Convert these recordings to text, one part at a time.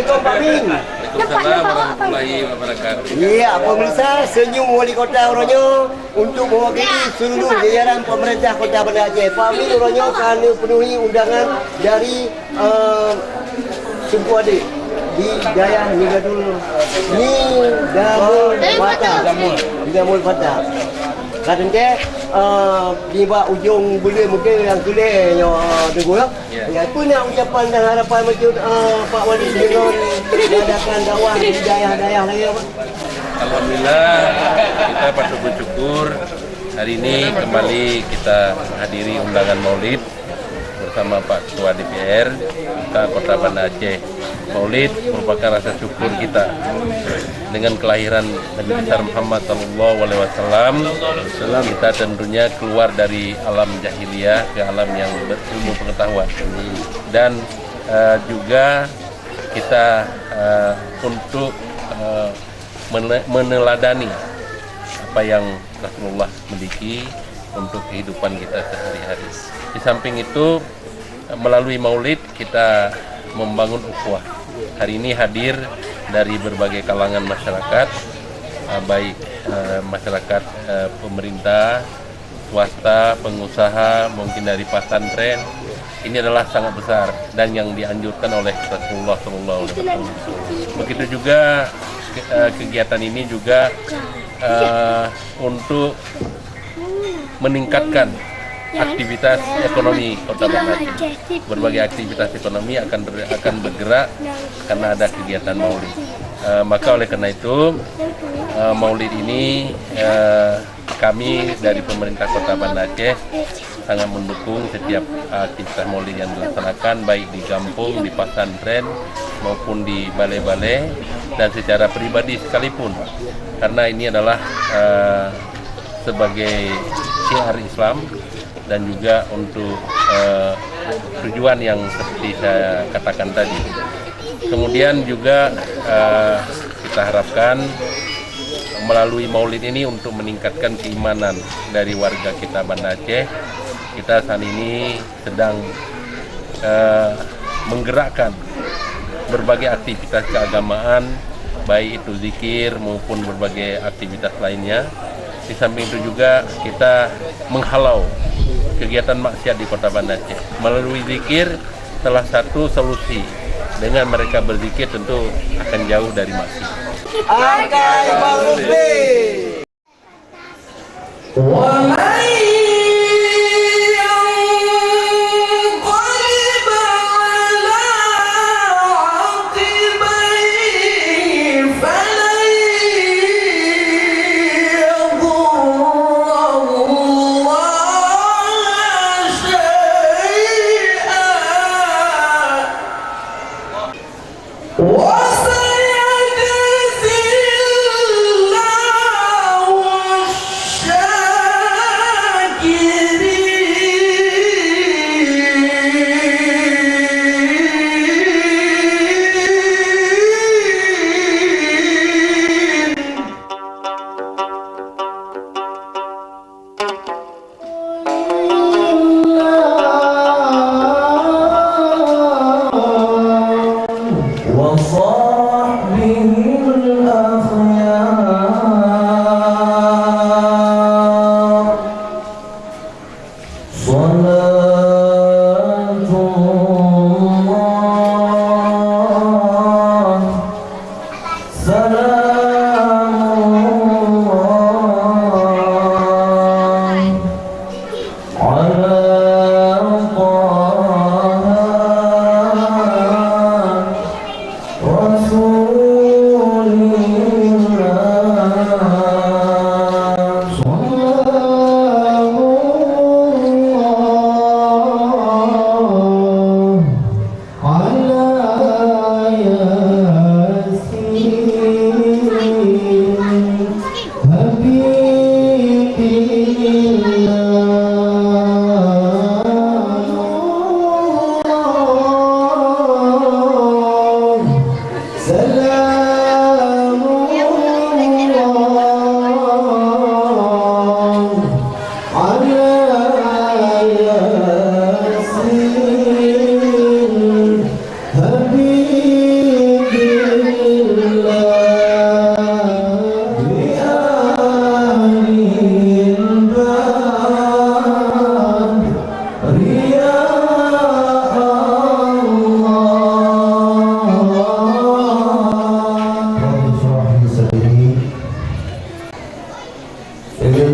Assalamualaikum Pak Min. Waalaikumsalam warahmatullahi wabarakatuh. Iya, pemirsa senyum wali kota Oronyo untuk mewakili seluruh jajaran pemerintah Kota Banda Aceh. Pak Min Oronyo akan penuhi undangan dari Suku Adik di Dayah Nigadul Nidamul Fatah. Katanya di bawah ujung bulu mungkin yang tulis yang dengar. Ya, itu nak ucapan dan harapan macam Pak Wali dengan mengadakan dakwah di daerah-daerah lagi apa? Alhamdulillah kita patut bersyukur hari ini kembali kita menghadiri undangan Maulid bersama Pak Ketua DPR kita Kota Banda Aceh. Maulid merupakan rasa syukur kita dengan kelahiran Nabi besar Muhammad SAW. Kita tentunya keluar dari alam jahiliyah ke alam yang berilmu pengetahuan dan juga kita untuk meneladani apa yang Rasulullah miliki untuk kehidupan kita sehari-hari. Di samping itu melalui Maulid kita membangun ukhuwah. Hari ini hadir dari berbagai kalangan masyarakat, baik masyarakat pemerintah, swasta, pengusaha, mungkin dari pesantren. Ini adalah sangat besar dan yang dianjurkan oleh Rasulullah SAW. Begitu juga kegiatan ini juga untuk meningkatkan aktivitas ekonomi Kota Banda Aceh. Berbagai aktivitas ekonomi akan bergerak karena ada kegiatan Maulid. Maka oleh karena itu Maulid ini kami dari pemerintah Kota Banda Aceh sangat mendukung setiap aktivitas Maulid yang dilaksanakan baik di kampung, di pesantren maupun di balai-balai dan secara pribadi sekalipun. Karena ini adalah sebagai syiar Islam dan juga untuk tujuan yang seperti saya katakan tadi. Kemudian juga kita harapkan melalui Maulid ini untuk meningkatkan keimanan dari warga kita Banda Aceh. Kita saat ini sedang menggerakkan berbagai aktivitas keagamaan, baik itu zikir maupun berbagai aktivitas lainnya. Di samping itu juga kita menghalau kegiatan maksiat di Kota Banda Aceh. Melalui zikir salah satu solusi. Dengan mereka berzikir tentu akan jauh dari maksiat. Akai Bang Rusli.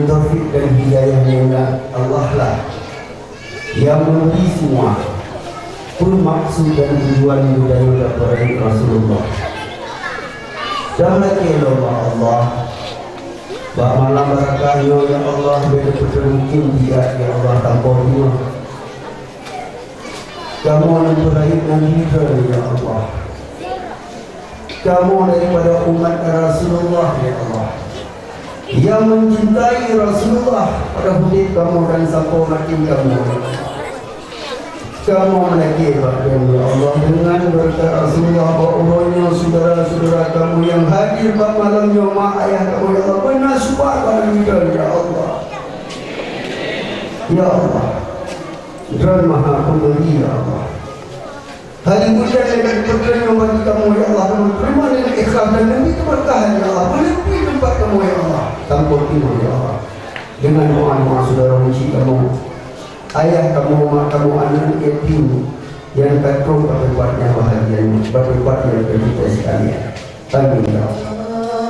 dengan taufik dan hidayahnya Allah lah yang memberi semua pun maksud dan tujuan budaya kepada Rasulullah. Dan lagi Allah Bak malam barakahnya ya Allah, betul-betul mungkin tidak ya Allah tanpa dia. Kamu yang beraib Nabi ya Allah. Kamu daripada umat Rasulullah ya Allah, yang mencintai Rasulullah pada hidup kamu dan sampai mati kamu. Kamu lagi ya Allah, dengan berkat Rasulullah bahwa saudara-saudara kamu yang hadir pada malamnya, mak ayah kamu ya Allah, benar suat pada kita ya Allah. Ya Allah, dan maha pemberi ya Allah. Hari hujan dengan berkeringat bagi kamu ya Allah, kamu terima dengan ikhlas dan demi keberkahan ya Allah, menepi tempat kamu ya Allah, tanpa timbul ya Allah. Dengan doa-doa saudara uji kamu, ayah kamu, mak kamu, anak yatim yang kacau berbuatnya bahagianya, berbuatnya kita sekalian. Amin ya Allah.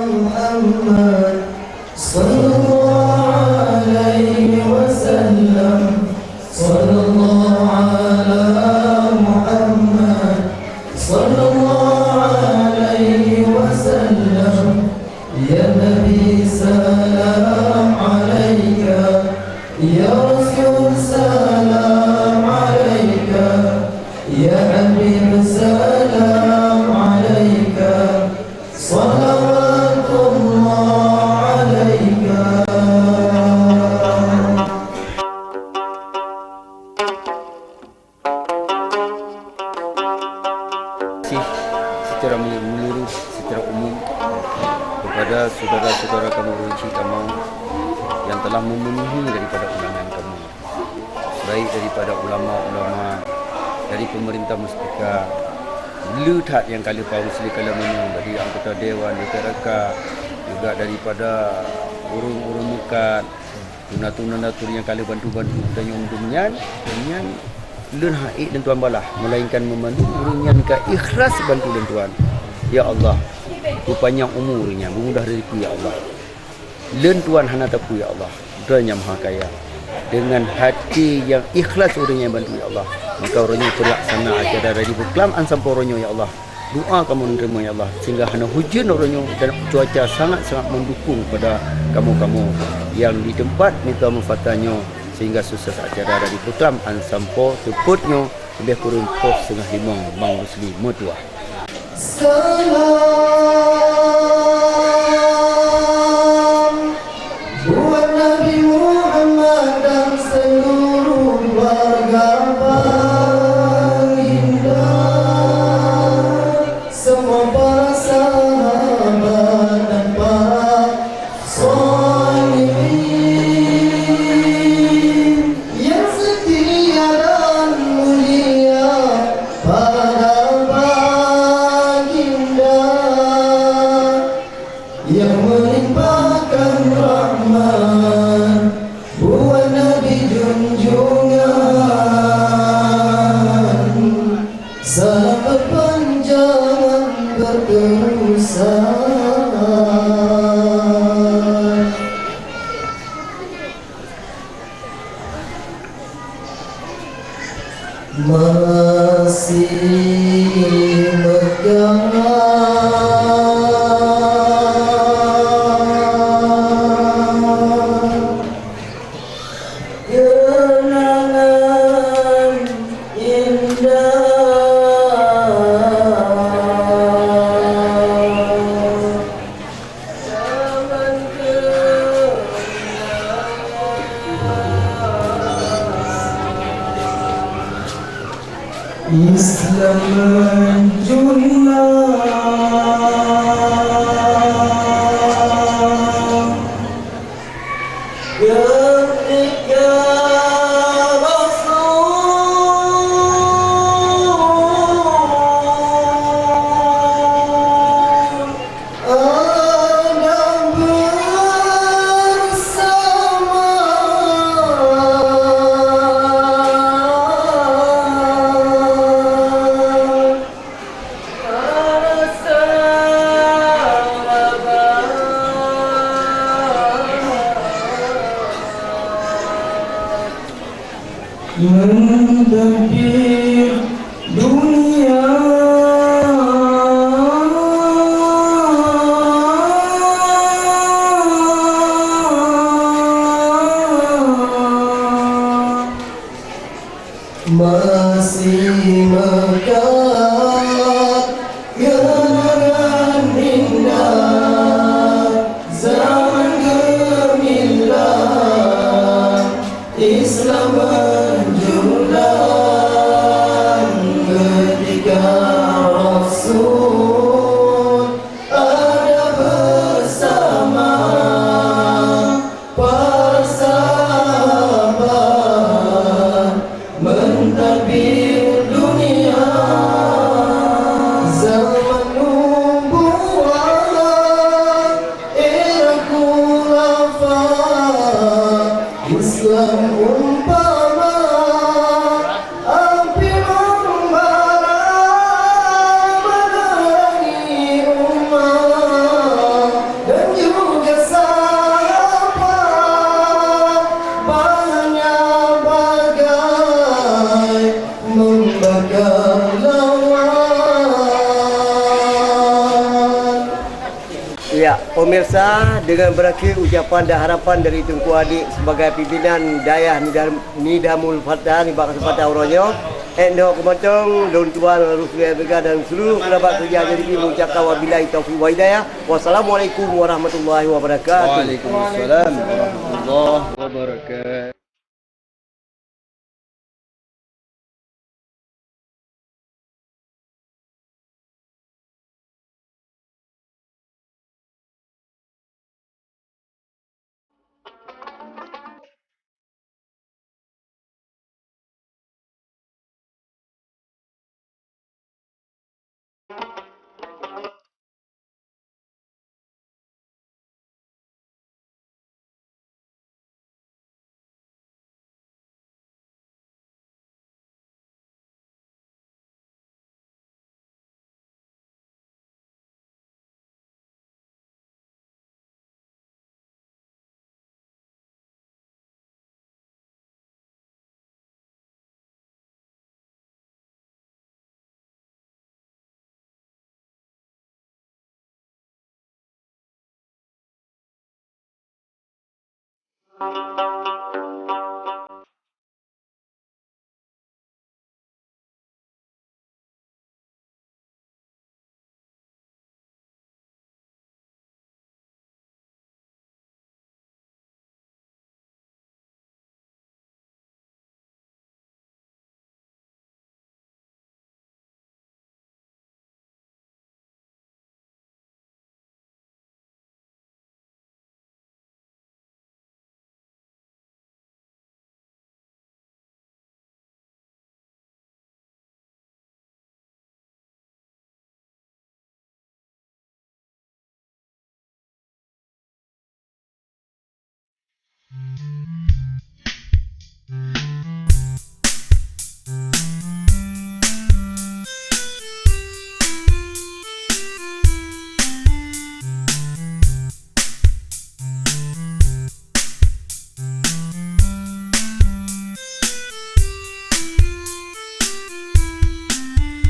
Muhammad sallallahu alaihi wasallam, sallallahu ala Muhammad sallallahu alaihi wasallam, ya Nabi salam alaika, ya Rasul salam alaika, ya Habib salam alaika, salawatullah alaika. Secara menyeluruh, secara umum kepada saudara-saudara kamu, ruci kamu yang telah memenuhi daripada undangan kamu, baik daripada ulama-ulama, dari pemerintah muspika, letak yang kala paham sila kala menung, dari anggota dewan, DPRK, juga daripada urung-urung mukat, tunatur-tunatur yang kala bantu-bantu dan yang dunia lun haid dan tuan balah, melainkan memandu urungnya nikah ikhlas bantu dan tuan ya Allah. Panjang umurnya, bermudah rezeki ya Allah. Lun tuan hana tapu ya Allah, dan yang maha kaya, dengan hati yang ikhlas urungnya bantu ya Allah, maka orangnya terlaksana acara dari berkelaman sampai orangnya ya Allah. Doa kamu menerima ya Allah, sehingga hana hujan orangnya dan cuaca sangat-sangat mendukung pada kamu-kamu yang di tempat minta mufatanya, sehingga sukses acara dari berkelaman sampai teputnya lebih kurang pos 4:30 Bang Rusli Mutua. Salam buat Nabi Muhammad dan seluruh warga baginda, semua para sahabat dan para sholihin yang setia dan mulia pada yang melimpahkan rahmat buat Nabi junjungan. Salam berpanjangan berterusan. Masih megah Islam menjulang ketika mentadbir dunia. Masih megah kenangan indah zaman gemilang Islam menjulang ketika Rasul ada bersama para sahabat mentadbir dunia zaman nubuwah era khulafa Islam umpama api membara menerangi umat dan juga sahabat banyak bagai membakar lawan. Ya, pemirsa, dengan berakhir ucapan dan harapan dari Tunku Adik sebagai pimpinan Dayah Nidamul Fatah Nibak Kesempatan Auronyo, Endo Kematong, Daun Tuan, Rusli Abega dan seluruh kerabat kerja jadi mengucapkan wabillahi taufiq wa hidayah. Wassalamualaikum warahmatullahi wabarakatuh. Waalaikumsalam warahmatullahi wabarakatuh.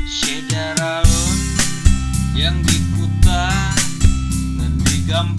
Sejarah yang dikutak ngendi gambar